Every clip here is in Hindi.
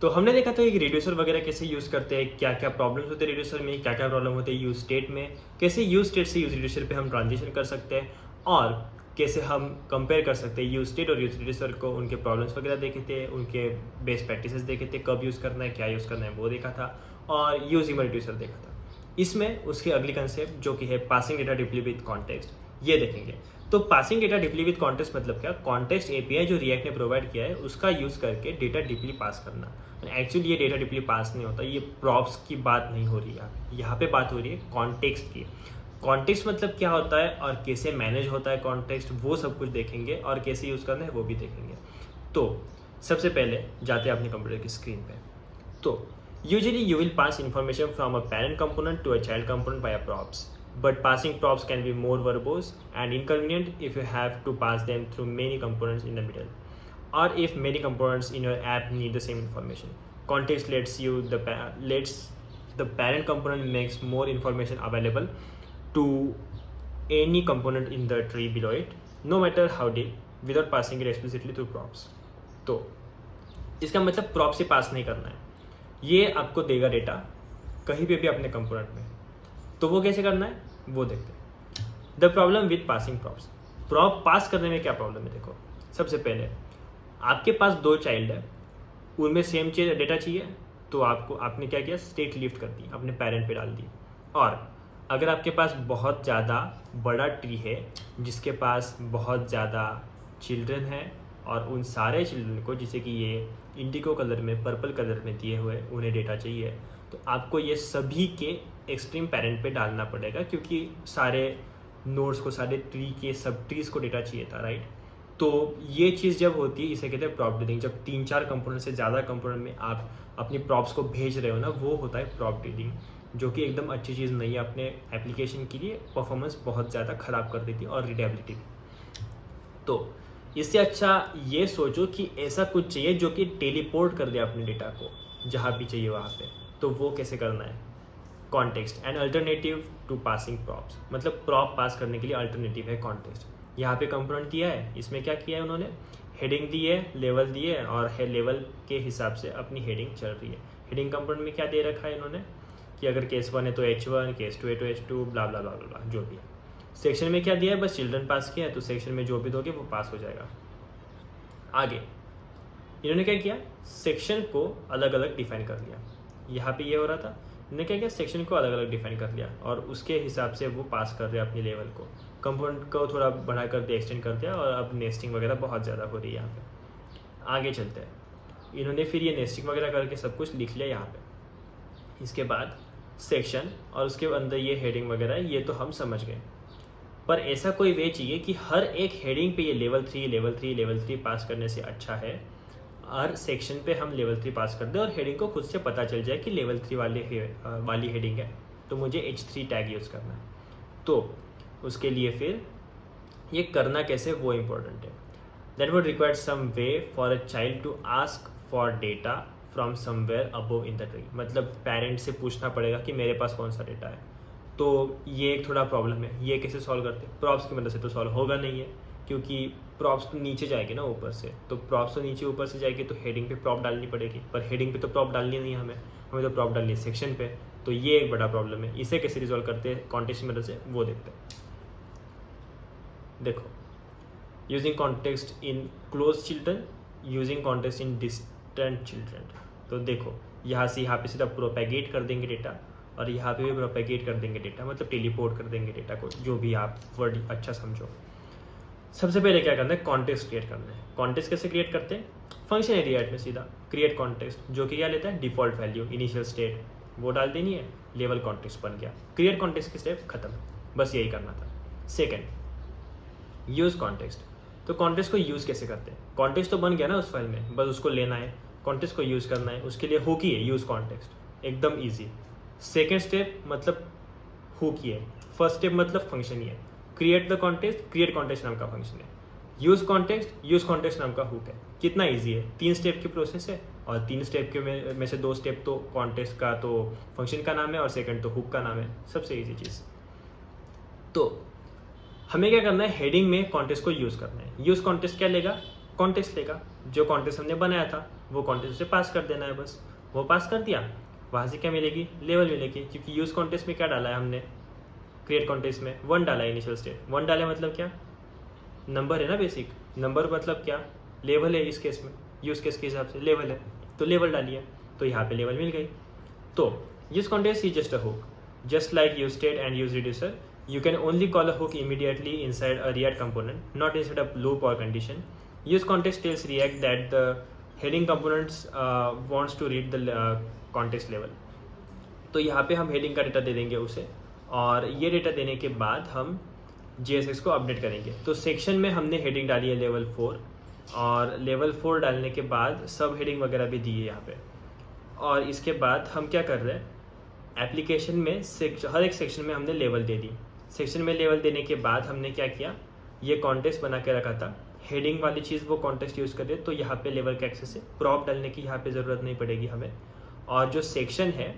तो हमने देखा था कि रिड्यूसर वगैरह कैसे यूज़ करते हैं, क्या-क्या प्रॉब्लम्स होते हैं रिड्यूसर में, क्या-क्या प्रॉब्लम होते हैं यूज़ स्टेट में, कैसे यूज़ स्टेट से यूज़ रिड्यूसर पे हम ट्रांजिशन कर सकते हैं और कैसे हम कंपेयर कर सकते हैं यूज़ स्टेट और यूज़ रिड्यूसर को। उनके प्रॉब्लम्स वगैरह देखे थे, उनके बेस्ट प्रैक्टिसेस देखे थे, कब यूज़ करना है, क्या यूज़ करना है वो देखा था और यूजिंग रिड्यूसर देखा था। इसमें उसकी अगली कंसेप्ट जो कि है passing data deeply with context, ये देखेंगे। तो passing data deeply with context मतलब क्या? कॉन्टेक्स्ट एपीआई जो रिएक्ट ने प्रोवाइड किया है उसका यूज़ करके डेटा डीपली पास करना। एक्चुअली ये डेटा डीपली पास नहीं होता, ये प्रॉप्स की बात नहीं हो रही है, यहाँ पे बात हो रही है कॉन्टेक्स्ट की। कॉन्टेक्स्ट मतलब क्या होता है और कैसे मैनेज होता है कॉन्टेक्स्ट, वो सब कुछ देखेंगे और कैसे यूज़ करना है वो भी देखेंगे। तो सबसे पहले जाते हैं अपने कंप्यूटर की स्क्रीन पे। तो usually you will pass information from a parent component to a child component via props, but passing props can be more verbose and inconvenient if you have to pass them through many components in the middle, or if many components in your app need the same information. Context lets the parent component makes more information available to any component in the tree below it, no matter how deep, without passing it explicitly through props. तो इसका मतलब प्रॉप से पास नहीं करना है, ये आपको देगा डेटा कहीं पे भी अपने कंपोनेंट में। तो वो कैसे करना है वो देखते हैं। The problem with passing props, prop pass करने में क्या प्रॉब्लम है? देखो, सबसे पहले आपके पास दो चाइल्ड है, उनमें सेम डेटा चाहिए, तो आपने क्या किया? स्टेट लिफ्ट कर दी, अपने पेरेंट पे डाल दी। और अगर आपके पास बहुत ज़्यादा बड़ा ट्री है जिसके पास बहुत ज़्यादा चिल्ड्रन है और उन सारे चिल्ड्रन को, जैसे कि ये इंडिगो कलर में, पर्पल कलर में दिए हुए उन्हें डेटा चाहिए, तो आपको ये सभी के एक्सट्रीम पेरेंट पे डालना पड़ेगा, क्योंकि सारे नोड्स को, सारे ट्री के सब ट्रीज को डेटा चाहिए था, राइट? तो ये चीज़ जब होती है इसे कहते हैं प्रॉप डीलिंग। जब 3-4 कंपोनेंट से ज़्यादा कंपोनेंट में आप अपनी प्रॉप्स को भेज रहे हो ना, वो होता है प्रॉप डीलिंग, जो कि एकदम अच्छी चीज़ नहीं है अपने एप्लीकेशन के लिए। परफॉर्मेंस बहुत ज़्यादा ख़राब कर देती है और रीडेबिलिटी भी। तो इससे अच्छा ये सोचो कि ऐसा कुछ चाहिए जो कि टेलीपोर्ट कर दे अपने डेटा को जहाँ भी चाहिए वहाँ पे। तो वो कैसे करना है? Context and alternative to passing props, मतलब प्रॉप पास करने के लिए अल्टरनेटिव है कॉन्टेक्स्ट। यहाँ पे कंपोनेंट दिया है, इसमें क्या किया है उन्होंने? हेडिंग दी है, लेवल दिए है और लेवल के हिसाब से अपनी हेडिंग चल रही है। हेडिंग कंपोनेंट में क्या दे रखा है इन्होंने कि अगर केस 1 है तो H1, केस 2 है तो H2, ब्ला ब्ला ब्ला ब्ला जो भी है। सेक्शन में क्या दिया है? बस चिल्ड्रन पास किया है, तो सेक्शन में जो भी दोगे वो पास हो जाएगा। आगे इन्होंने क्या किया? सेक्शन को अलग अलग डिफाइन कर लिया। यहाँ पे ये हो रहा था, इन्होंने क्या किया? सेक्शन को अलग अलग डिफाइन कर लिया और उसके हिसाब से वो पास कर रहे हैं अपनी लेवल को। कंपोनेंट को थोड़ा बढ़ा कर दिया, एक्सटेंड कर दिया और अब नेस्टिंग वगैरह बहुत ज़्यादा हो रही है यहाँ पे। आगे चलते हैं। इन्होंने फिर ये नेस्टिंग वगैरह करके सब कुछ लिख लिया यहाँ पे। इसके बाद सेक्शन और उसके अंदर ये हेडिंग वगैरह, ये तो हम समझ गए। पर ऐसा कोई वे चाहिए कि हर एक हेडिंग पे ये लेवल 3 लेवल 3 लेवल 3 पास करने से अच्छा है हर सेक्शन पे हम लेवल 3 पास कर दें और हेडिंग को खुद से पता चल जाए कि लेवल 3 वाली हेडिंग है, तो मुझे H3 टैग यूज़ करना है। तो उसके लिए फिर ये करना कैसे वो इम्पोर्टेंट है। That would require some way for a child to ask for data from somewhere above in the tree, मतलब पेरेंट से पूछना पड़ेगा कि मेरे पास कौन सा डेटा है। तो ये एक थोड़ा प्रॉब्लम है। ये कैसे सॉल्व करते हैं? प्रॉप्स की मदद से तो सॉल्व होगा नहीं है, क्योंकि प्रॉप्स तो नीचे जाएगी ना ऊपर से, तो प्रॉप्स तो नीचे ऊपर से जाएगी तो हेडिंग पे प्रॉप डालनी पड़ेगी, पर हेडिंग पे तो प्रॉप डालनी नहीं है हमें तो प्रॉप डालनी है सेक्शन पे। तो ये एक बड़ा प्रॉब्लम है। इसे कैसे रिजॉल्व करते हैं कॉन्टेक्स्ट की मदद से वो देखते हैं। देखो, using context in close children, using context in distant children. तो देखो, यहाँ से यहाँ पे सीधा प्रोपेगेट कर देंगे डेटा और यहाँ पे भी प्रोपेगेट कर देंगे डेटा, मतलब टेलीपोर्ट कर देंगे डेटा को, जो भी आप वर्ड अच्छा समझो। सबसे पहले क्या करना है? कॉन्टेक्स्ट क्रिएट करना है। कॉन्टेक्स्ट कैसे क्रिएट करते हैं? फंक्शन एरिया में सीधा क्रिएट कॉन्टेक्स्ट, जो कि क्या लेता है? डिफॉल्ट वैल्यू, इनिशियल स्टेट वो डाल देनी है, लेवल कॉन्टेक्स्ट बन गया। क्रिएट कॉन्टेक्स्ट की स्टेप खत्म, बस यही करना था। Second, use context. तो कॉन्टेक्स्ट को यूज़ कैसे करते हैं? कॉन्टेक्स्ट तो बन गया ना उस फाइल में, बस उसको लेना है, कॉन्टेक्स्ट को यूज़ करना है। उसके लिए हुक ही है यूज़ कॉन्टेक्स्ट, एकदम ईजी। सेकेंड स्टेप मतलब हुक ही है, फर्स्ट स्टेप मतलब फंक्शन ही है। Create the context, create context नाम का फंक्शन है। यूज़ कॉन्टेक्स्ट नाम का हुक है। कितना ईजी है, 3 स्टेप की प्रोसेस है और 3 स्टेप के में से 2 स्टेप तो कॉन्टेक्स्ट का, तो फंक्शन का नाम है और सेकंड तो हुक का नाम है। सबसे ईजी चीज़। तो हमें क्या करना है? हेडिंग में कॉन्टेक्स्ट को यूज़ करना है। यूज़ कॉन्टेक्स्ट क्या लेगा? कॉन्टेक्स्ट लेगा। जो कॉन्टेस्ट हमने बनाया था वो कॉन्टेस्ट उसे पास कर देना है बस। वो पास कर दिया, वहाँ से क्या मिलेगी, लेवल मिलेगी, क्योंकि यूज़ कॉन्टेस्ट में क्या डाला है हमने, क्रिएट कॉन्टेस्ट में 1 डाला है, इनिशियल स्टेट 1 डाला है, मतलब क्या, नंबर है ना, बेसिक नंबर मतलब क्या, लेवल है, इस केस में यूज़ केस के हिसाब से लेवल है, तो लेवल डालिए, तो यहाँ पे लेवल मिल गई। तो use contest is just a hook, just like use state and use reducer. You can only call a hook immediately inside a React component, not inside a loop or condition. Use context tells React that the heading components wants to read the context level. तो यहाँ पे हम हेडिंग का डेटा दे देंगे उसे, और ये डेटा देने के बाद हम JSX को अपडेट करेंगे। तो सेक्शन में हमने हेडिंग डाली है लेवल 4, और लेवल 4 डालने के बाद सब हेडिंग वगैरह भी दी है यहाँ पे। और इसके बाद हम क्या कर रहे हैं, एप्लीकेशन में हर एक सेक्शन में हमने लेवल दे दी। सेक्शन में लेवल देने के बाद हमने क्या किया, ये कॉन्टेस्ट बना के रखा था, हेडिंग वाली चीज़ वो कॉन्टेस्ट यूज़ कर दे, तो यहाँ पे लेवल का एक्सेस है, प्रॉप डालने की यहाँ पे ज़रूरत नहीं पड़ेगी हमें, और जो सेक्शन है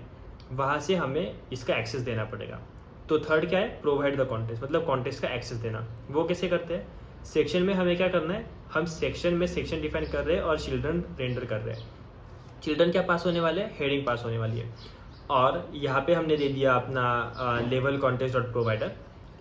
वहाँ से हमें इसका एक्सेस देना पड़ेगा। तो थर्ड क्या है, प्रोवाइड द कॉन्टेस्ट, मतलब कॉन्टेस्ट का एक्सेस देना। वो कैसे करते हैं, सेक्शन में हमें क्या करना है, हम सेक्शन में सेक्शन डिफाइन कर रहे हैं और चिल्ड्रन रेंडर कर रहे हैं। चिल्ड्रन क्या पास होने वाले हैं, हेडिंग पास होने वाली है। और यहाँ पे हमने दे दिया अपना level contest dot provider.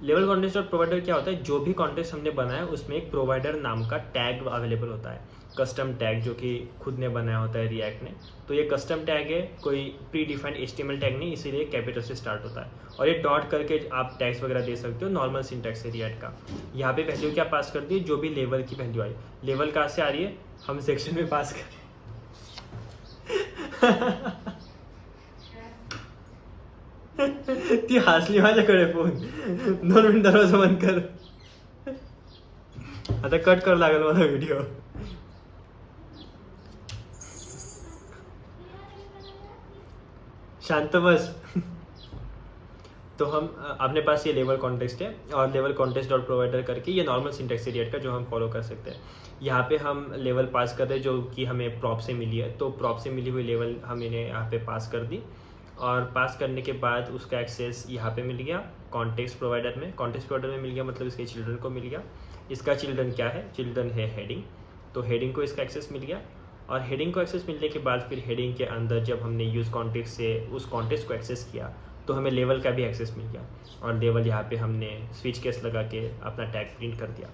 Level contest dot provider क्या होता है, जो भी कॉन्टेस्ट हमने बनाया उसमें एक प्रोवाइडर नाम का टैग अवेलेबल होता है, कस्टम टैग, जो कि खुद ने बनाया होता है रिएक्ट ने। तो ये कस्टम टैग है, कोई प्री डिफाइंड HTML टैग नहीं, इसीलिए कैपिटल से स्टार्ट होता है। और ये डॉट करके आप टैग्स वगैरह दे सकते हो, नॉर्मल सिंटैक्स है रिएक्ट का। यहाँ पे वैल्यू क्या पास कर दी, जो भी लेवल की वैल्यू आई। लेवल कहाँ से आ रही है, हम सेक्शन में पास कर ती हसली माझ्याकडे फोन, 2 मिनिट दरवाजा बंद कर, आता कट कर लागेल मला व्हिडिओ। शांत बस। तो हम अपने पास ये लेवल कॉन्टेक्स्ट है, और लेवल कॉन्टेक्स्ट डॉट प्रोवाइडर करके ये नॉर्मल सिंटैक्स है रिएक्ट का जो हम फॉलो कर सकते हैं। यहाँ पे हम लेवल पास कर रहे हैं जो कि हमें प्रॉप से मिली है, तो प्रॉप से मिली हुई लेवल हम इन्हें यहाँ पे पास कर दी, और पास करने के बाद उसका एक्सेस यहाँ पे मिल गया कॉन्टेक्स्ट प्रोवाइडर में। कॉन्टेक्स्ट प्रोवाइडर में मिल गया मतलब इसके चिल्ड्रन को मिल गया। इसका चिल्ड्रन क्या है, चिल्ड्रन है हेडिंग, तो हेडिंग को इसका एक्सेस मिल गया। और हेडिंग को एक्सेस मिलने के बाद फिर हेडिंग के अंदर जब हमने यूज़ कॉन्टेक्स्ट से उस कॉन्टेक्स्ट को एक्सेस किया तो हमें लेवल का भी एक्सेस मिल गया, और लेवल यहाँ पे हमने स्विच केस लगा के अपना टैग प्रिंट कर दिया।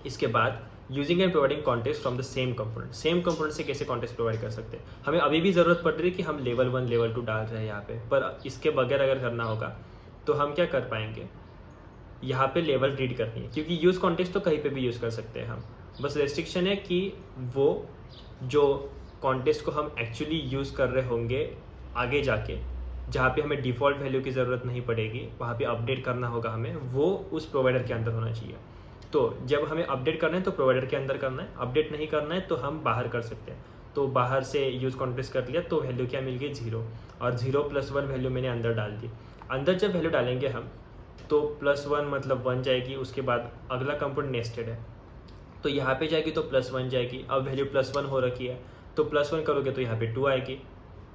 इसके बाद using and providing context from the same component, same component से कैसे कॉन्टेक्स्ट प्रोवाइड कर सकते हैं। हमें अभी भी ज़रूरत पड़ रही है कि हम लेवल 1 लेवल 2 डाल रहे हैं यहाँ पे, पर इसके बगैर अगर करना होगा तो हम क्या कर पाएंगे, यहाँ पे लेवल रीड करनी है, क्योंकि यूज़ कॉन्टेक्स्ट तो कहीं पे भी यूज़ कर सकते हैं हम। बस रेस्ट्रिक्शन है कि वो जो कॉन्टेक्स्ट को हम एक्चुअली यूज़ कर रहे होंगे आगे जाके, जहाँ पे हमें डिफ़ॉल्ट वैल्यू की ज़रूरत नहीं पड़ेगी, वहाँ पे अपडेट करना होगा हमें, वो उस प्रोवाइडर के अंदर होना चाहिए। तो जब हमें अपडेट करना है तो प्रोवाइडर के अंदर करना है, अपडेट नहीं करना है तो हम बाहर कर सकते हैं। तो बाहर से यूज़ कॉन्टेक्स्ट कर लिया तो वैल्यू क्या मिल गई, 0, और 0 + 1 वैल्यू मैंने अंदर डाल दी। अंदर जब वैल्यू डालेंगे हम तो +1 मतलब 1 जाएगी, उसके बाद अगला कंपोनेंट नेस्टेड है तो यहाँ पे जाएगी तो +1 जाएगी। अब वैल्यू +1 हो रखी है तो +1 करोगे तो यहाँ पे 2 आएगी,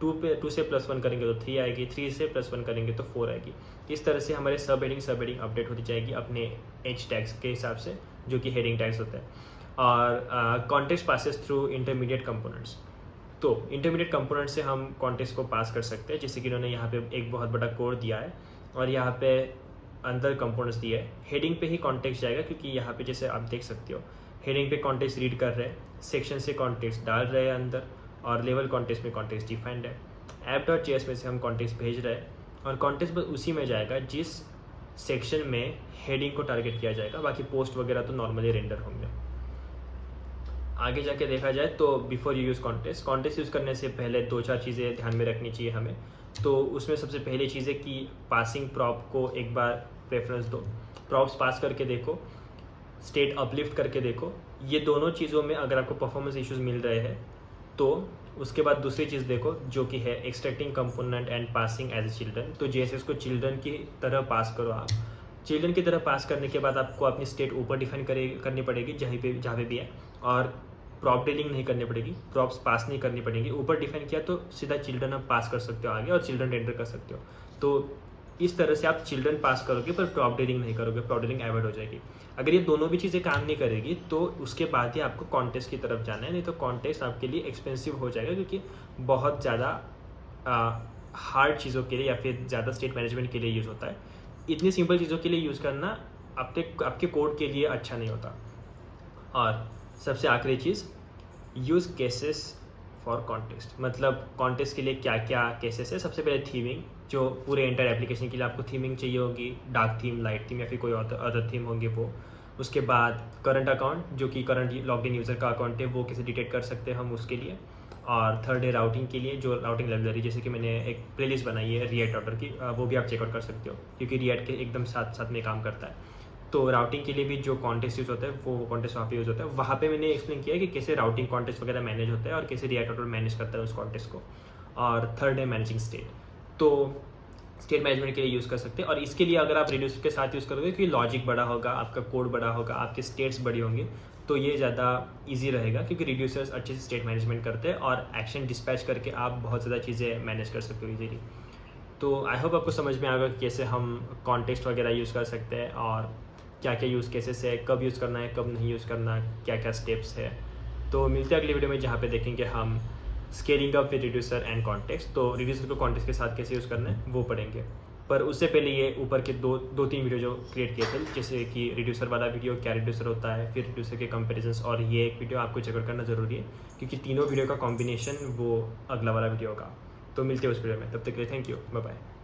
2 से +1 करेंगे तो 3 आएगी, 3 से +1 करेंगे तो 4 आएगी। इस तरह से हमारे सब हेडिंग अपडेट होती जाएगी अपने एच टैग्स के हिसाब से, जो कि हेडिंग टैग्स होते हैं। और context passes through intermediate components, तो इंटरमीडिएट कंपोनेंट से हम कॉन्टेक्स्ट को पास कर सकते हैं, जैसे कि इन्होंने यहाँ पे एक बहुत बड़ा कोड दिया है और यहाँ पे अंदर कंपोनेंट्स दिए है। हेडिंग पे ही कॉन्टेक्स्ट जाएगा, क्योंकि यहाँ पे जैसे आप देख सकते हो हेडिंग पे कॉन्टेक्स्ट रीड कर रहे हैं, सेक्शन से कॉन्टेक्स्ट डाल रहे हैं अंदर, और लेवल कॉन्टेक्स्ट में कॉन्टेक्स्ट डिफाइंड है। app.js में से हम कॉन्टेक्स्ट भेज रहे हैं, और कॉन्टेक्स्ट बस उसी में जाएगा जिस सेक्शन में हेडिंग को टारगेट किया जाएगा, बाकी पोस्ट वगैरह तो नॉर्मली रेंडर होंगे। आगे जाके देखा जाए तो before you use context use करने से पहले 2-4 चीज़ें ध्यान में रखनी चाहिए हमें। तो उसमें सबसे पहली चीज़ है कि पासिंग प्रॉप को एक बार प्रेफरेंस दो, प्रॉप्स पास करके देखो, स्टेट अपलिफ्ट करके देखो। ये दोनों चीज़ों में अगर आपको परफॉर्मेंस इश्यूज मिल रहे हैं तो उसके बाद दूसरी चीज़ देखो जो कि है extracting component and passing as a children. तो JSX को चिल्ड्रन की तरह पास करो आप। चिल्ड्रन की तरह पास करने के बाद आपको अपनी स्टेट ऊपर डिफाइन करनी पड़ेगी जहाँ पे भी है, और प्रॉप डीलिंग नहीं करनी पड़ेगी, प्रॉप्स पास नहीं करनी पड़ेगी। ऊपर डिफाइन किया तो सीधा चिल्ड्रन आप पास कर सकते हो आगे, और चिल्ड्रन रेंडर कर सकते हो। तो इस तरह से आप चिल्ड्रन पास करोगे पर प्रॉब्डरिंग नहीं करोगे, प्रॉब्डरिंग अवॉइड हो जाएगी। अगर ये दोनों भी चीज़ें काम नहीं करेगी तो उसके बाद ही आपको कॉन्टेस्ट की तरफ जाना है, नहीं तो कॉन्टेस्ट आपके लिए एक्सपेंसिव हो जाएगा, क्योंकि बहुत ज़्यादा हार्ड चीज़ों के लिए या फिर ज़्यादा स्टेट मैनेजमेंट के लिए यूज़ होता है। इतनी सिंपल चीज़ों के लिए यूज़ करना आपके कोड के लिए अच्छा नहीं होता। और सबसे आखिरी चीज़, यूज़ केसेस फॉर कॉन्टेस्ट। मतलब कॉन्टेस्ट के लिए क्या क्या केसेस है। सबसे पहले थीमिंग, जो पूरे एंटायर एप्लीकेशन के लिए आपको थीमिंग चाहिए होगी, डार्क थीम, लाइट थीम या फिर कोई अदर थीम होंगे वो। उसके बाद करंट अकाउंट, जो कि करंट लॉग्ड इन यूज़र का अकाउंट है, वो कैसे डिटेक्ट कर सकते हैं हम उसके लिए। और थर्ड है राउटिंग के लिए, जो राउटिंग लाइब्रेरी, जैसे कि मैंने एक प्लेलिस्ट बनाई है रिएक्ट ऑर्डर की, वो भी आप चेकआउट कर सकते हो, क्योंकि रिएक्ट के एकदम साथ साथ में काम करता है। तो राउटिंग के लिए भी जो कॉन्टेस्ट यूज़ होता है वो कॉन्टेस्ट वहाँ पे यूज़ होता है। वहाँ पे मैंने एक्सप्लेन किया है कि कैसे राउटिंग कॉन्टेस्ट वगैरह मैनेज होता है और कैसे रिएक्ट ऑर्डर मैनेज करता है उस कॉन्टेस्ट को। और थर्ड है मैनेजिंग स्टेट, तो स्टेट मैनेजमेंट के लिए यूज़ कर सकते हैं। और इसके लिए अगर आप रिड्यूसर के साथ यूज़ करोगे, क्योंकि लॉजिक बड़ा होगा, आपका कोड बड़ा होगा, आपके स्टेट्स बड़ी होंगी, तो ये ज़्यादा ईजी रहेगा, क्योंकि रिड्यूसर्स अच्छे से स्टेट मैनेजमेंट करते हैं और एक्शन डिस्पैच करके आप बहुत ज़्यादा चीज़ें मैनेज कर सकते हो ईजीली। तो आई होप आपको समझ में आएगा कि कैसे हम कॉन्टेक्स्ट वगैरह यूज़ कर सकते हैं और क्या क्या यूज़ केसेस है, कब यूज़ करना है, कब नहीं यूज़ करना, क्या क्या स्टेप्स है। तो मिलते हैं अगली वीडियो में, जहाँ पे देखेंगे हम scaling up with reducer and context. तो रिड्यूसर को कॉन्टेक्स्ट के साथ कैसे यूज़ करना है वो पढ़ेंगे। पर उससे पहले ये ऊपर के दो तीन वीडियो जो क्रिएट किए थे, जैसे कि रिड्यूसर वाला वीडियो, क्या रिड्यूसर होता है, फिर रिड्यूसर के कंपेरिजन्स, और ये एक वीडियो आपको चेकआउट करना ज़रूरी है, क्योंकि तीनों वीडियो का कॉम्बिनेशन वो अगला वाला वीडियो होगा। तो मिलते हैं उस वीडियो में, तब तक के लिए थैंक यू, बाय बाय।